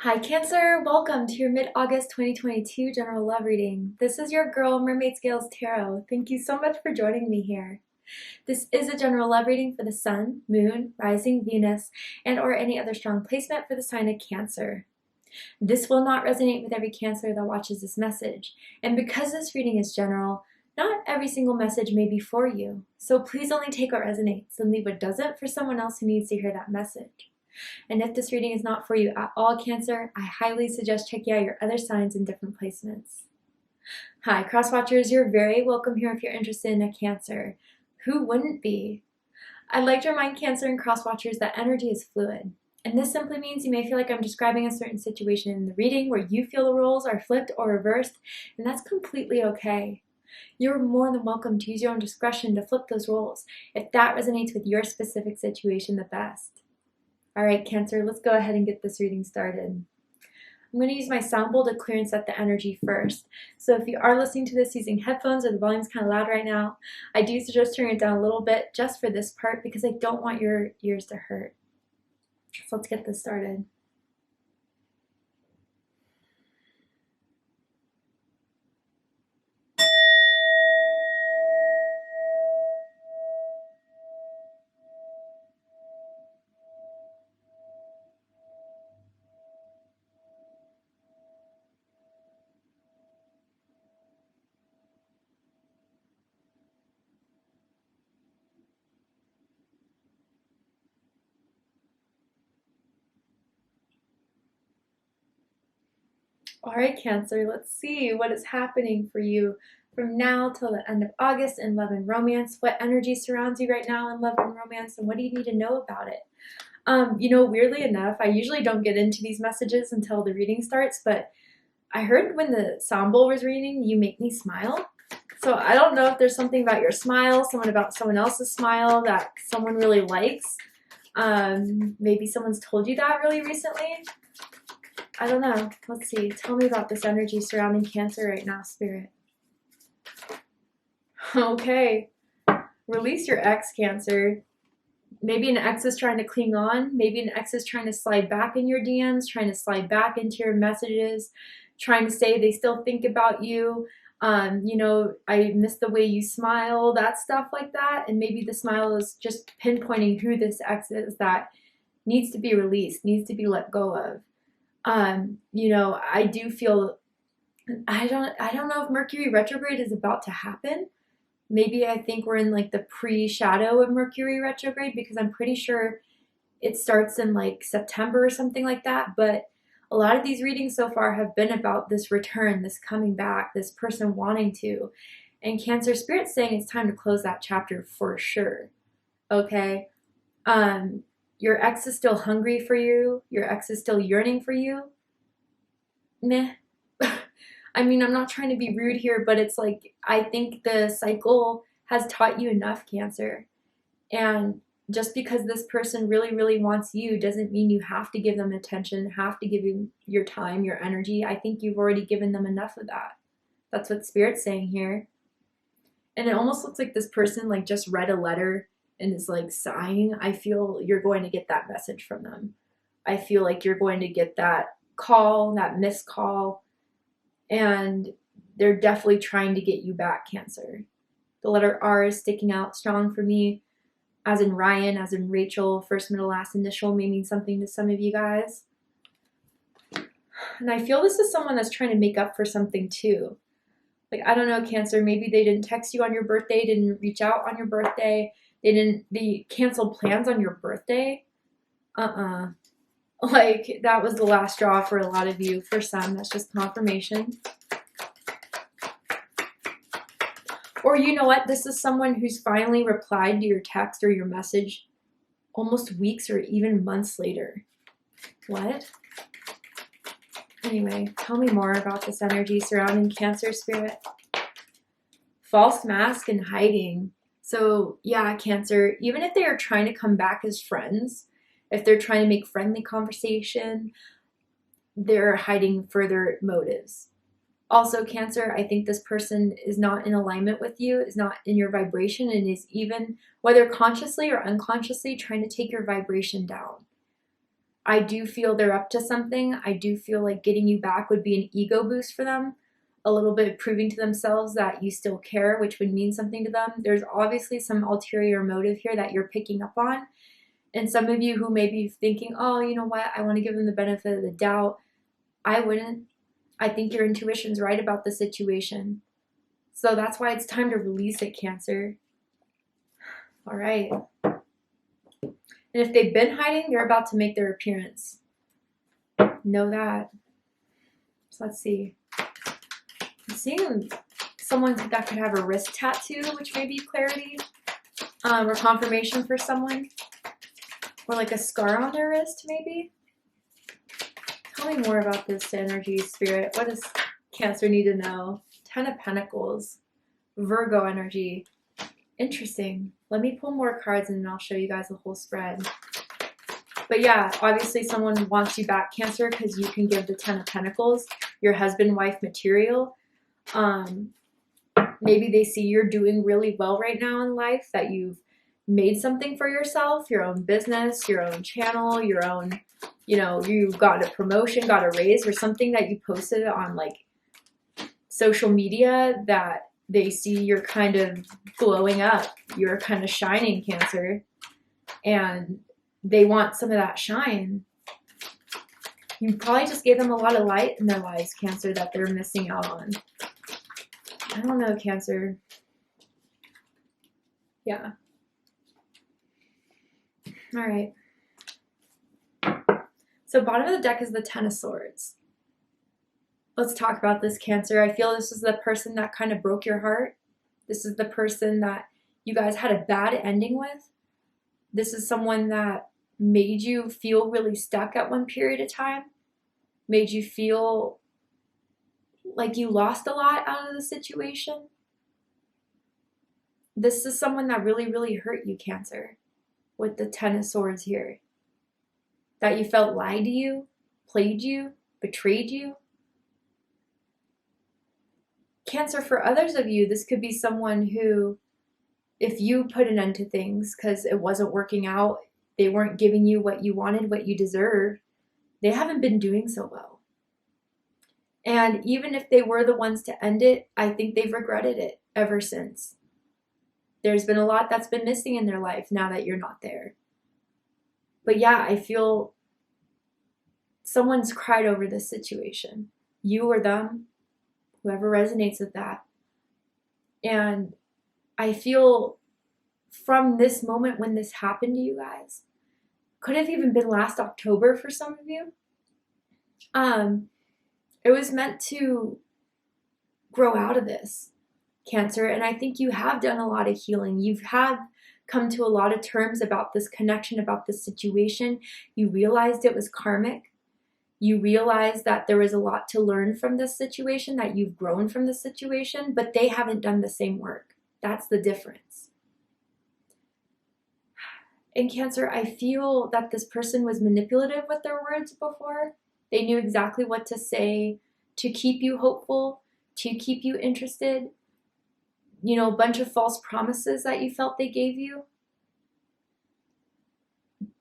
Hi Cancer, welcome to your mid-August 2022 general love reading. This is your girl Mermaid Scales Tarot. Thank you so much for joining me here. This is a general love reading for the Sun, Moon, Rising, Venus, and or any other strong placement for the sign of Cancer. This will not resonate with every Cancer that watches this message, and because this reading is general, not every single message may be for you. So please only take what resonates and leave what doesn't for someone else who needs to hear that message. And if this reading is not for you at all, Cancer, I highly suggest checking out your other signs and different placements. Hi, cross watchers, you're very welcome here if you're interested in a Cancer. Who wouldn't be? I'd like to remind Cancer and cross watchers that energy is fluid. And this simply means you may feel like I'm describing a certain situation in the reading where you feel the roles are flipped or reversed, and that's completely okay. You're more than welcome to use your own discretion to flip those roles if that resonates with your specific situation the best. All right, Cancer, let's go ahead and get this reading started. I'm going to use my sound bowl to clear and set the energy first. So if you are listening to this using headphones or the volume's kind of loud right now, I do suggest turning it down a little bit just for this part because I don't want your ears to hurt. So let's get this started. All right, Cancer, let's see what is happening for you from now till the end of August in love and romance. What energy surrounds you right now in love and romance, and what do you need to know about it? Weirdly enough, I usually don't get into these messages until the reading starts, but I heard when the sound bowl was reading, you make me smile. So I don't know if there's something about your smile, about someone else's smile that someone really likes. Maybe someone's told you that really recently. I don't know. Let's see. Tell me about this energy surrounding Cancer right now, Spirit. Okay. Release your ex, Cancer. Maybe an ex is trying to cling on. Maybe an ex is trying to slide back in your DMs, trying to slide back into your messages, trying to say they still think about you. I miss the way you smile, that stuff like that. And maybe the smile is just pinpointing who this ex is that needs to be released, needs to be let go of. I do feel, I don't know if Mercury retrograde is about to happen. Maybe I think we're in like the pre-shadow of Mercury retrograde because I'm pretty sure it starts in like September or something like that. But a lot of these readings so far have been about this return, this coming back, this person wanting to. And Cancer Spirit's saying it's time to close that chapter for sure. Okay? Your ex is still hungry for you. Your ex is still yearning for you. Meh. I mean, I'm not trying to be rude here, but it's like, I think the cycle has taught you enough, Cancer. And just because this person really, really wants you doesn't mean you have to give them attention, have to give them your time, your energy. I think you've already given them enough of that. That's what Spirit's saying here. And it almost looks like this person like just read a letter and is like sighing. I feel you're going to get that message from them. I feel like you're going to get that call, that missed call, and they're definitely trying to get you back, Cancer. The letter R is sticking out strong for me, as in Ryan, as in Rachel. First, middle, last initial may mean something to some of you guys. And I feel this is someone that's trying to make up for something too. Like, I don't know, Cancer, maybe they didn't text you on your birthday, didn't reach out on your birthday, they canceled plans on your birthday. Like, that was the last straw for a lot of you. For some, that's just confirmation. Or you know what? This is someone who's finally replied to your text or your message almost weeks or even months later. What? Anyway, tell me more about this energy surrounding Cancer, Spirit. False mask and hiding. So yeah, Cancer, even if they are trying to come back as friends, if they're trying to make friendly conversation, they're hiding further motives. Also, Cancer, I think this person is not in alignment with you, is not in your vibration, and is even, whether consciously or unconsciously, trying to take your vibration down. I do feel they're up to something. I do feel like getting you back would be an ego boost for them, a little bit proving to themselves that you still care, which would mean something to them. There's obviously some ulterior motive here that you're picking up on. And some of you who may be thinking, oh, you know what, I want to give them the benefit of the doubt. I wouldn't. I think your intuition's right about the situation. So that's why it's time to release it, Cancer. All right. And if they've been hiding, they're about to make their appearance. Know that. So let's see. I'm seeing someone that could have a wrist tattoo, which may be clarity or confirmation for someone. Or like a scar on their wrist, maybe. Tell me more about this energy, Spirit. What does Cancer need to know? 10 of Pentacles. Virgo energy. Interesting. Let me pull more cards and then I'll show you guys the whole spread. But yeah, obviously someone wants you back, Cancer, because you can give the 10 of Pentacles, your husband-wife material. Maybe they see you're doing really well right now in life, that you've made something for yourself, your own business, your own channel, your own, you know, you got a promotion, got a raise, or something that you posted on like social media that they see you're kind of glowing up, you're kind of shining, Cancer, and they want some of that shine. You probably just gave them a lot of light in their lives, Cancer, that they're missing out on. I don't know, Cancer. Yeah. All right. So bottom of the deck is the 10 of Swords. Let's talk about this, Cancer. I feel this is the person that kind of broke your heart. This is the person that you guys had a bad ending with. This is someone that made you feel really stuck at one period of time. Made you feel like you lost a lot out of the situation. This is someone that really, really hurt you, Cancer, with the 10 of Swords here. That you felt lied to you, played you, betrayed you. Cancer, for others of you, this could be someone who, if you put an end to things because it wasn't working out, they weren't giving you what you wanted, what you deserved, they haven't been doing so well. And even if they were the ones to end it, I think they've regretted it ever since. There's been a lot that's been missing in their life now that you're not there. But yeah, I feel someone's cried over this situation. You or them, whoever resonates with that. And I feel from this moment when this happened to you guys, could have even been last October for some of you. It was meant to grow out of this, Cancer. And I think you have done a lot of healing. You've come to a lot of terms about this connection, about this situation. You realized it was karmic. You realized that there was a lot to learn from this situation, that you've grown from this situation, but they haven't done the same work. That's the difference. In Cancer, I feel that this person was manipulative with their words before. They knew exactly what to say to keep you hopeful, to keep you interested. You know, a bunch of false promises that you felt they gave you.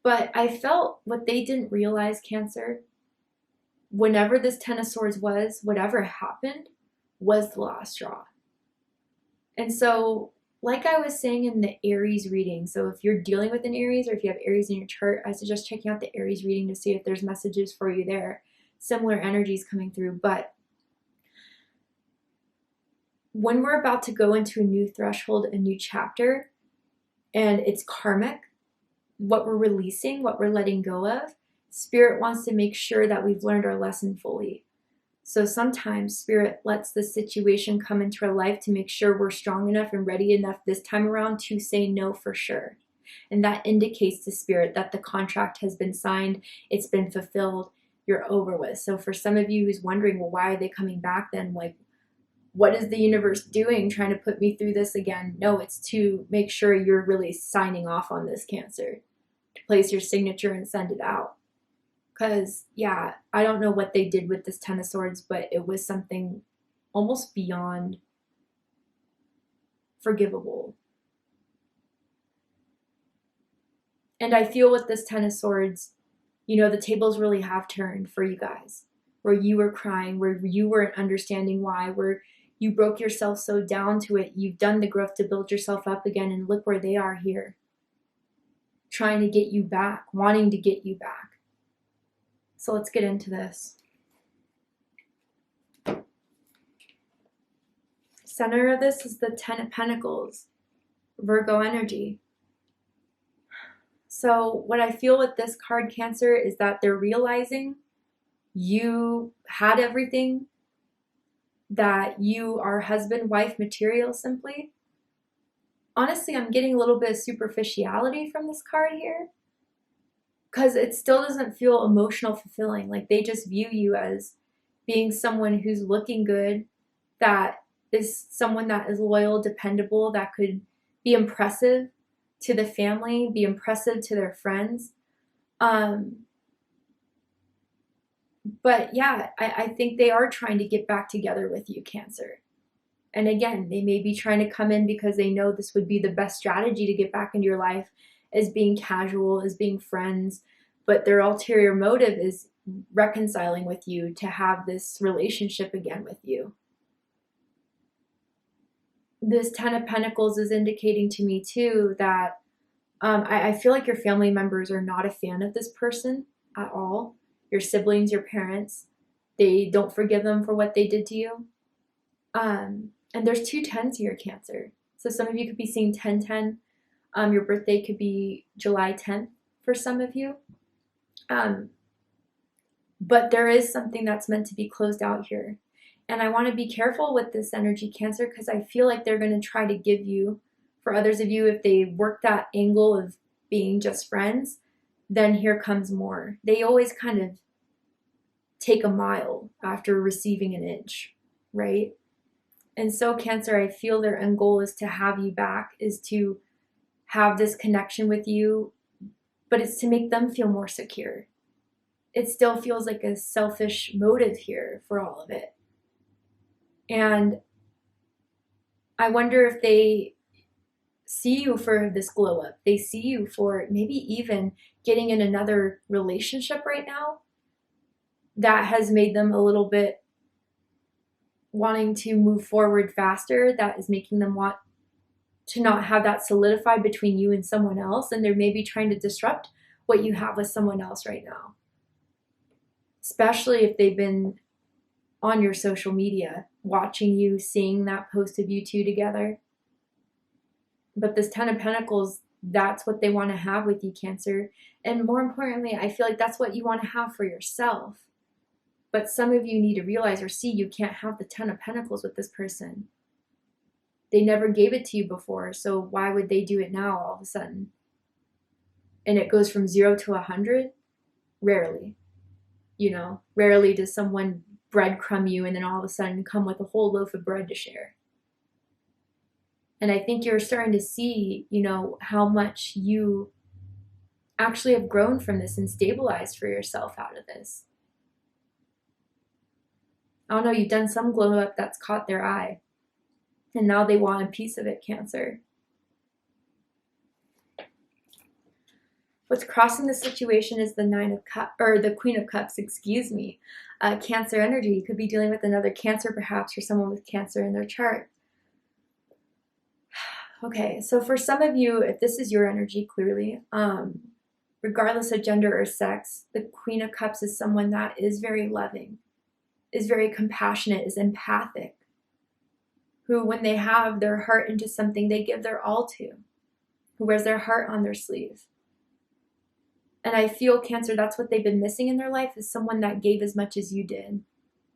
But I felt what they didn't realize, Cancer, whenever this 10 of Swords was, whatever happened was the last straw. And so, like I was saying in the Aries reading, so if you're dealing with an Aries or if you have Aries in your chart, I suggest checking out the Aries reading to see if there's messages for you there. Similar energies coming through. But when we're about to go into a new threshold, a new chapter, and it's karmic, what we're releasing, what we're letting go of, Spirit wants to make sure that we've learned our lesson fully. So sometimes Spirit lets the situation come into our life to make sure we're strong enough and ready enough this time around to say no for sure. And that indicates to Spirit that the contract has been signed, it's been fulfilled, you're over with. So for some of you who's wondering, well, why are they coming back then? Like, what is the universe doing trying to put me through this again? No, it's to make sure you're really signing off on this, Cancer. To place your signature and send it out. Because, yeah, I don't know what they did with this 10 of Swords, but it was something almost beyond forgivable. And I feel with this 10 of Swords, You know, the tables really have turned for you guys, where you were crying, where you weren't understanding why, where you broke yourself so down to it. You've done the growth to build yourself up again, and look where they are here, trying to get you back, wanting to get you back. So let's get into this. Center of this is the Ten of Pentacles, Virgo energy. So what I feel with this card, Cancer, is that they're realizing you had everything, that you are husband, wife material simply. Honestly, I'm getting a little bit of superficiality from this card here, because it still doesn't feel emotional fulfilling. Like they just view you as being someone who's looking good, that is someone that is loyal, dependable, that could be impressive to the family, be impressive to their friends. But yeah, I think they are trying to get back together with you, Cancer. And again, they may be trying to come in because they know this would be the best strategy to get back into your life, as being casual, as being friends. But their ulterior motive is reconciling with you, to have this relationship again with you. This Ten of Pentacles is indicating to me too that I feel like your family members are not a fan of this person at all. Your siblings, your parents, they don't forgive them for what they did to you. And there's 2 10s here, Cancer. So some of you could be seeing 1010. Your birthday could be July 10th for some of you. But there is something that's meant to be closed out here. And I want to be careful with this energy, Cancer, because I feel like they're going to try to give you, for others of you, if they work that angle of being just friends, then here comes more. They always kind of take a mile after receiving an inch, right? And so, Cancer, I feel their end goal is to have you back, is to have this connection with you, but it's to make them feel more secure. It still feels like a selfish motive here for all of it. And I wonder if they see you for this glow up. They see you for maybe even getting in another relationship right now that has made them a little bit wanting to move forward faster, that is making them want to not have that solidified between you and someone else. And they're maybe trying to disrupt what you have with someone else right now, especially if they've been on your social media, watching you, seeing that post of you 2 together. But this Ten of Pentacles, that's what they want to have with you, Cancer. And more importantly, I feel like that's what you want to have for yourself. But some of you need to realize or see you can't have the Ten of Pentacles with this person. They never gave it to you before, so why would they do it now all of a sudden? And it goes from 0 to 100? Rarely. You know, rarely does someone breadcrumb you and then all of a sudden come with a whole loaf of bread to share. And I think you're starting to see, you know, how much you actually have grown from this and stabilized for yourself out of this. I don't know, you've done some glow up that's caught their eye. And now they want a piece of it, Cancer. What's crossing the situation is the Nine of Cups, or the Queen of Cups, excuse me. Cancer energy. You could be dealing with another Cancer perhaps, or someone with Cancer in their chart. Okay, so for some of you, if this is your energy, clearly, regardless of gender or sex, the Queen of Cups is someone that is very loving, is very compassionate, is empathic, who when they have their heart into something, they give their all to, who wears their heart on their sleeve. And I feel, Cancer, that's what they've been missing in their life, is someone that gave as much as you did.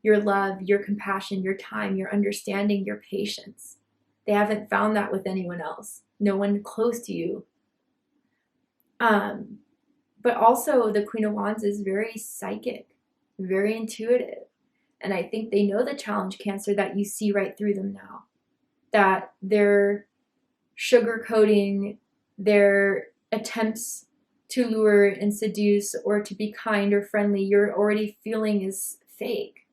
Your love, your compassion, your time, your understanding, your patience. They haven't found that with anyone else. No one close to you. But also the Queen of Wands is very psychic, very intuitive. And I think they know the challenge, Cancer, that you see right through them now. That their sugarcoating, their attempts to lure and seduce or to be kind or friendly, you're already feeling is fake.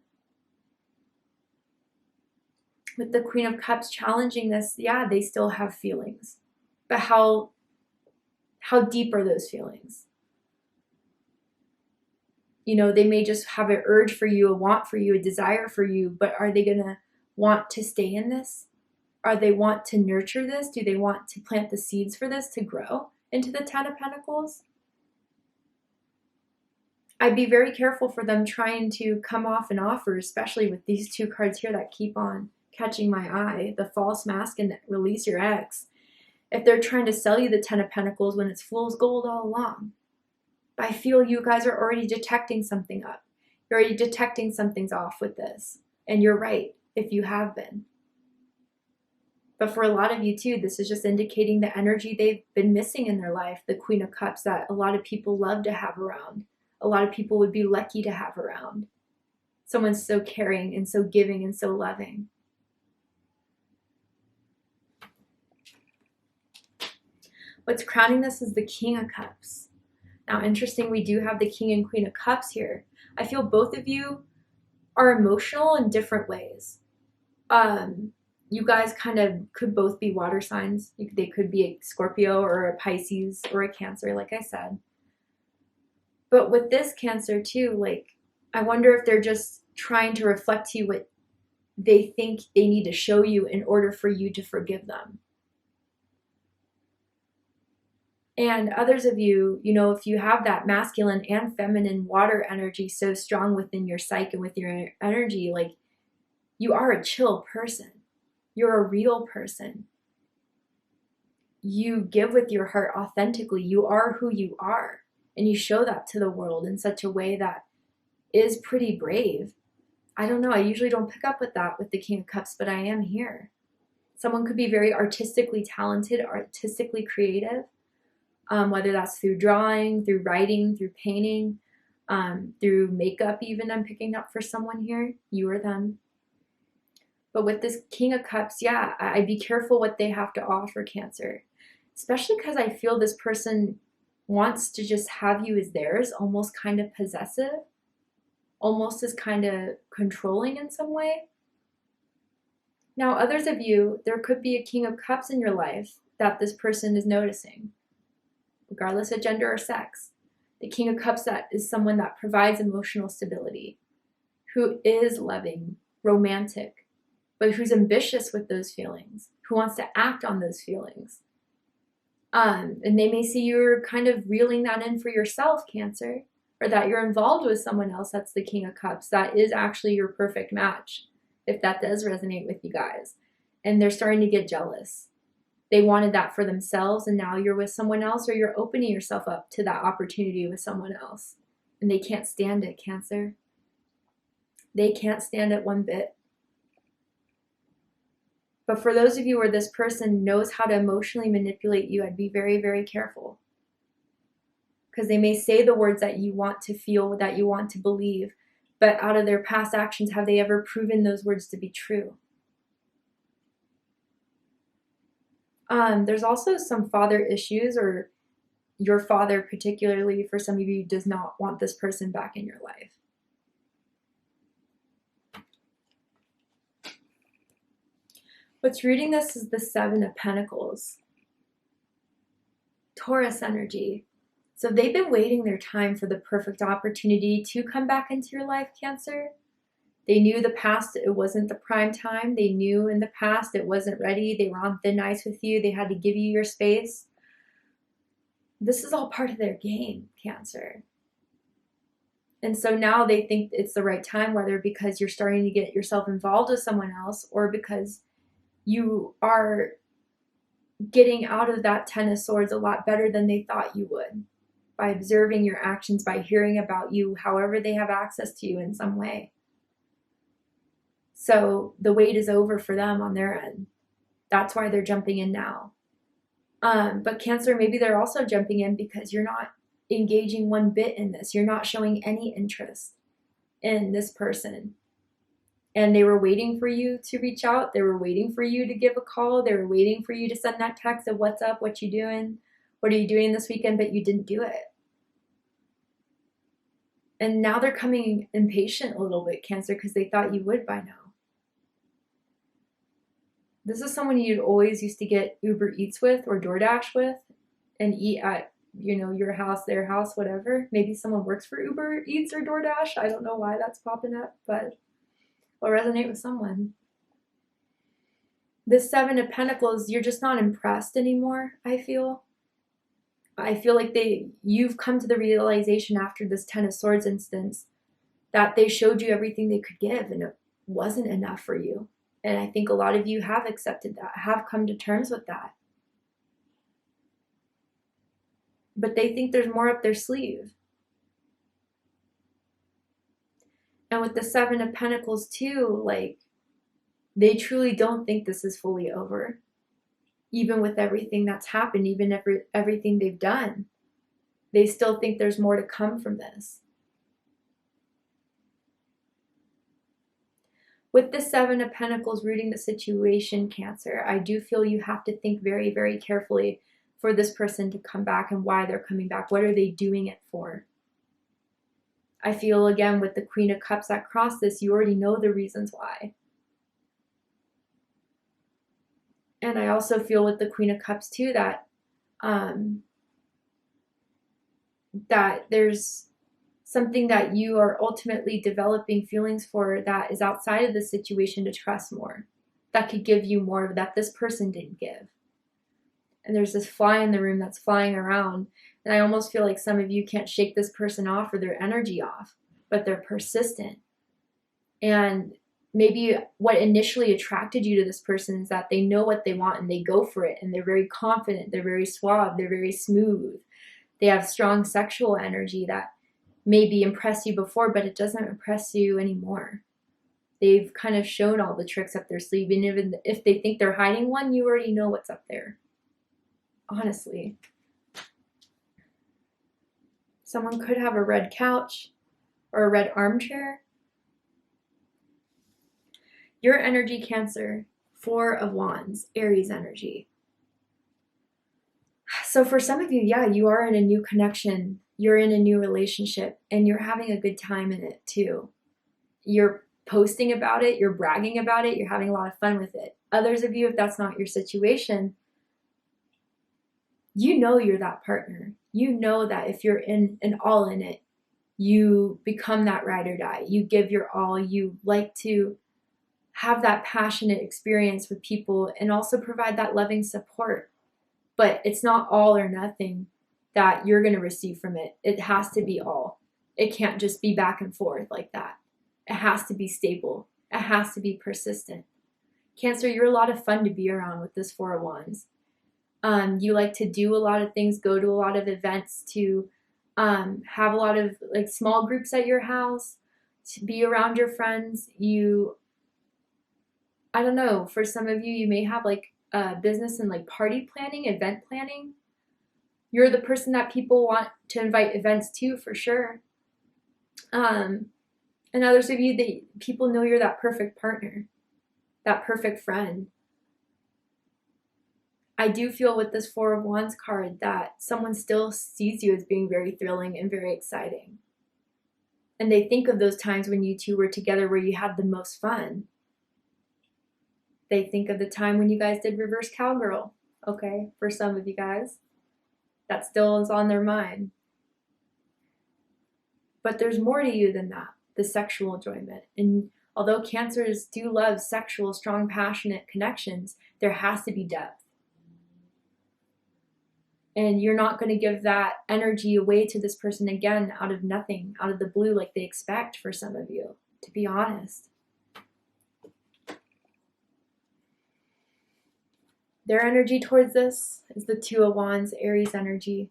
With the Queen of Cups challenging this, yeah, they still have feelings. But how deep are those feelings? You know, they may just have an urge for you, a want for you, a desire for you, but are they going to want to stay in this? Are they want to nurture this? Do they want to plant the seeds for this to grow into the Ten of Pentacles? I'd be very careful for them trying to come off an offer, especially with these two cards here that keep on catching my eye, the false mask and release your ex. If they're trying to sell you the Ten of Pentacles when it's fool's gold all along. But I feel you guys are already detecting something up. You're already detecting something's off with this. And you're right, if you have been. But for a lot of you too, this is just indicating the energy they've been missing in their life, the Queen of Cups that a lot of people love to have around. A lot of people would be lucky to have around. Someone so caring and so giving and so loving. What's crowning this is the King of Cups. Now, interesting, we do have the King and Queen of Cups here. I feel both of you are emotional in different ways. You guys kind of could both be water signs. They could be a Scorpio or a Pisces or a Cancer, like I said. But with this Cancer too, like, I wonder if they're just trying to reflect to you what they think they need to show you in order for you to forgive them. And others of you, you know, if you have that masculine and feminine water energy so strong within your psyche and with your energy, like, you are a chill person. You're a real person. You give with your heart authentically. You are who you are. And you show that to the world in such a way that is pretty brave. I don't know. I usually don't pick up with that with the King of Cups, but I am here. Someone could be very artistically talented, artistically creative, whether that's through drawing, through writing, through painting, through makeup even. I'm picking up for someone here. You or them. But with this King of Cups, yeah, I'd be careful what they have to offer, Cancer. Especially because I feel this person wants to just have you as theirs, almost kind of possessive, almost as kind of controlling in some way. Now, others of you, there could be a King of Cups in your life that this person is noticing, regardless of gender or sex. The King of Cups that is someone that provides emotional stability, who is loving, romantic, but who's ambitious with those feelings, who wants to act on those feelings. And they may see you're kind of reeling that in for yourself, Cancer, or that you're involved with someone else that's the King of Cups. That is actually your perfect match, if that does resonate with you guys. And they're starting to get jealous. They wanted that for themselves, and now you're with someone else, or you're opening yourself up to that opportunity with someone else. And they can't stand it, Cancer. They can't stand it one bit. But for those of you where this person knows how to emotionally manipulate you, I'd be very, very careful. Because they may say the words that you want to feel, that you want to believe, but out of their past actions, have they ever proven those words to be true? There's also some father issues, or your father particularly, for some of you, does not want this person back in your life. What's reading this is the Seven of Pentacles. Taurus energy. So they've been waiting their time for the perfect opportunity to come back into your life, Cancer. They knew the past, it wasn't the prime time. They knew in the past it wasn't ready. They were on thin ice with you. They had to give you your space. This is all part of their game, Cancer. And so now they think it's the right time, whether because you're starting to get yourself involved with someone else, or because you are getting out of that Ten of Swords a lot better than they thought you would, by observing your actions, by hearing about you, however they have access to you in some way. So the wait is over for them on their end. That's why they're jumping in now. But Cancer, maybe they're also jumping in because you're not engaging one bit in this. You're not showing any interest in this person. And they were waiting for you to reach out. They were waiting for you to give a call. They were waiting for you to send that text of what's up, what you doing, what are you doing this weekend, but you didn't do it. And now they're coming impatient a little bit, Cancer, because they thought you would by now. This is someone you'd always used to get Uber Eats with or DoorDash with and eat at you know, your house, their house, whatever. Maybe someone works for Uber Eats or DoorDash. I don't know why that's popping up, but will resonate with someone. This Seven of Pentacles, you're just not impressed anymore, I feel. I feel like you've come to the realization after this Ten of Swords instance that they showed you everything they could give and it wasn't enough for you. And I think a lot of you have accepted that, have come to terms with that. But they think there's more up their sleeve. And with the Seven of Pentacles too, like, they truly don't think this is fully over. Even with everything that's happened, even everything they've done, they still think there's more to come from this. With the Seven of Pentacles rooting the situation, Cancer, I do feel you have to think very, very carefully for this person to come back and why they're coming back. What are they doing it for? I feel, again, with the Queen of Cups that crossed this, you already know the reasons why. And I also feel with the Queen of Cups too that that there's something that you are ultimately developing feelings for that is outside of the situation to trust more, that could give you more that this person didn't give. And there's this fly in the room that's flying around, and I almost feel like some of you can't shake this person off or their energy off, but they're persistent. And maybe what initially attracted you to this person is that they know what they want and they go for it, and they're very confident, they're very suave, they're very smooth. They have strong sexual energy that maybe impressed you before, but it doesn't impress you anymore. They've kind of shown all the tricks up their sleeve, and even if they think they're hiding one, you already know what's up there. Honestly. Someone could have a red couch or a red armchair. Your energy, Cancer, Four of Wands, Aries energy. So for some of you, yeah, you are in a new connection. You're in a new relationship and you're having a good time in it too. You're posting about it, you're bragging about it, you're having a lot of fun with it. Others of you, if that's not your situation, you know you're that partner. You know that if you're in and all in it, you become that ride or die. You give your all. You like to have that passionate experience with people and also provide that loving support. But it's not all or nothing that you're going to receive from it. It has to be all. It can't just be back and forth like that. It has to be stable. It has to be persistent. Cancer, you're a lot of fun to be around with this Four of Wands. You like to do a lot of things, go to a lot of events, to have a lot of like small groups at your house, to be around your friends. I don't know, for some of you, you may have like a business in like party planning, event planning. You're the person that people want to invite events to for sure. And others of you, people know you're that perfect partner, that perfect friend. I do feel with this Four of Wands card that someone still sees you as being very thrilling and very exciting. And they think of those times when you two were together where you had the most fun. They think of the time when you guys did reverse cowgirl, okay, for some of you guys. That still is on their mind. But there's more to you than that, the sexual enjoyment. And although Cancers do love sexual, strong, passionate connections, there has to be depth. And you're not going to give that energy away to this person again out of nothing, out of the blue like they expect for some of you, to be honest. Their energy towards this is the Two of Wands, Aries energy.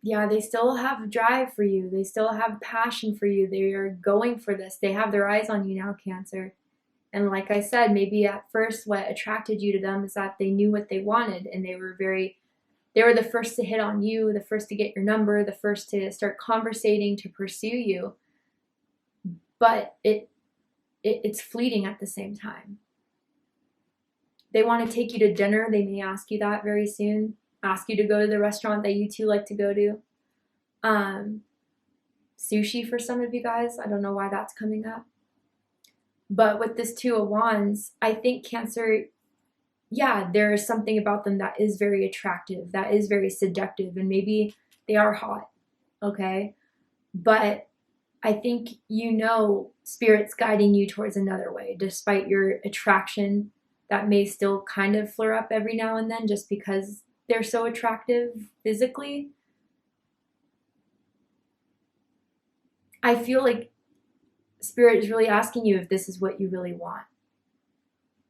Yeah, they still have drive for you. They still have passion for you. They are going for this. They have their eyes on you now, Cancer. And like I said, maybe at first what attracted you to them is that they knew what they wanted and they were the first to hit on you, the first to get your number, the first to start conversating, to pursue you. But it's fleeting at the same time. They want to take you to dinner. They may ask you that very soon. Ask you to go to the restaurant that you two like to go to. Sushi for some of you guys. I don't know why that's coming up. But with this Two of Wands, I think Cancer, yeah, there is something about them that is very attractive, that is very seductive, and maybe they are hot, okay? But I think Spirit's guiding you towards another way, despite your attraction that may still kind of flare up every now and then just because they're so attractive physically. I feel like Spirit is really asking you if this is what you really want.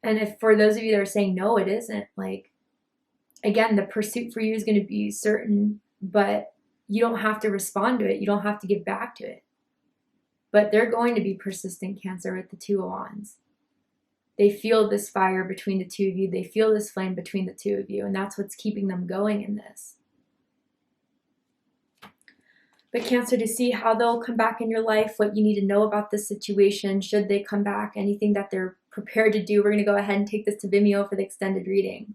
And if for those of you that are saying, no, it isn't, like, again, the pursuit for you is going to be certain, but you don't have to respond to it. You don't have to give back to it. But they're going to be persistent, Cancer, with the Two of Wands. They feel this fire between the two of you. They feel this flame between the two of you. And that's what's keeping them going in this. But Cancer, to see how they'll come back in your life, what you need to know about this situation, should they come back, anything that they're prepared to do, we're going to go ahead and take this to Vimeo for the extended reading.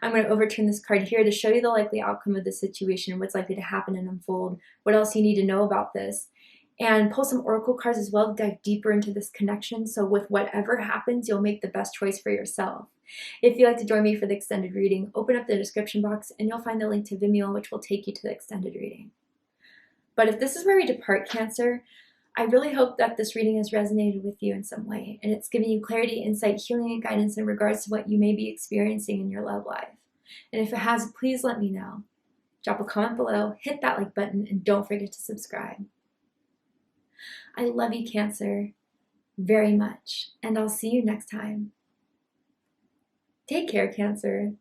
I'm going to overturn this card here to show you the likely outcome of the situation, what's likely to happen and unfold, what else you need to know about this, and pull some oracle cards as well to dive deeper into this connection. So with whatever happens, you'll make the best choice for yourself. If you'd like to join me for the extended reading, open up the description box and you'll find the link to Vimeo, which will take you to the extended reading. But if this is where we depart, Cancer, I really hope that this reading has resonated with you in some way, and it's giving you clarity, insight, healing, and guidance in regards to what you may be experiencing in your love life. And if it has, please let me know. Drop a comment below, hit that like button, and don't forget to subscribe. I love you, Cancer, very much, and I'll see you next time. Take care, Cancer.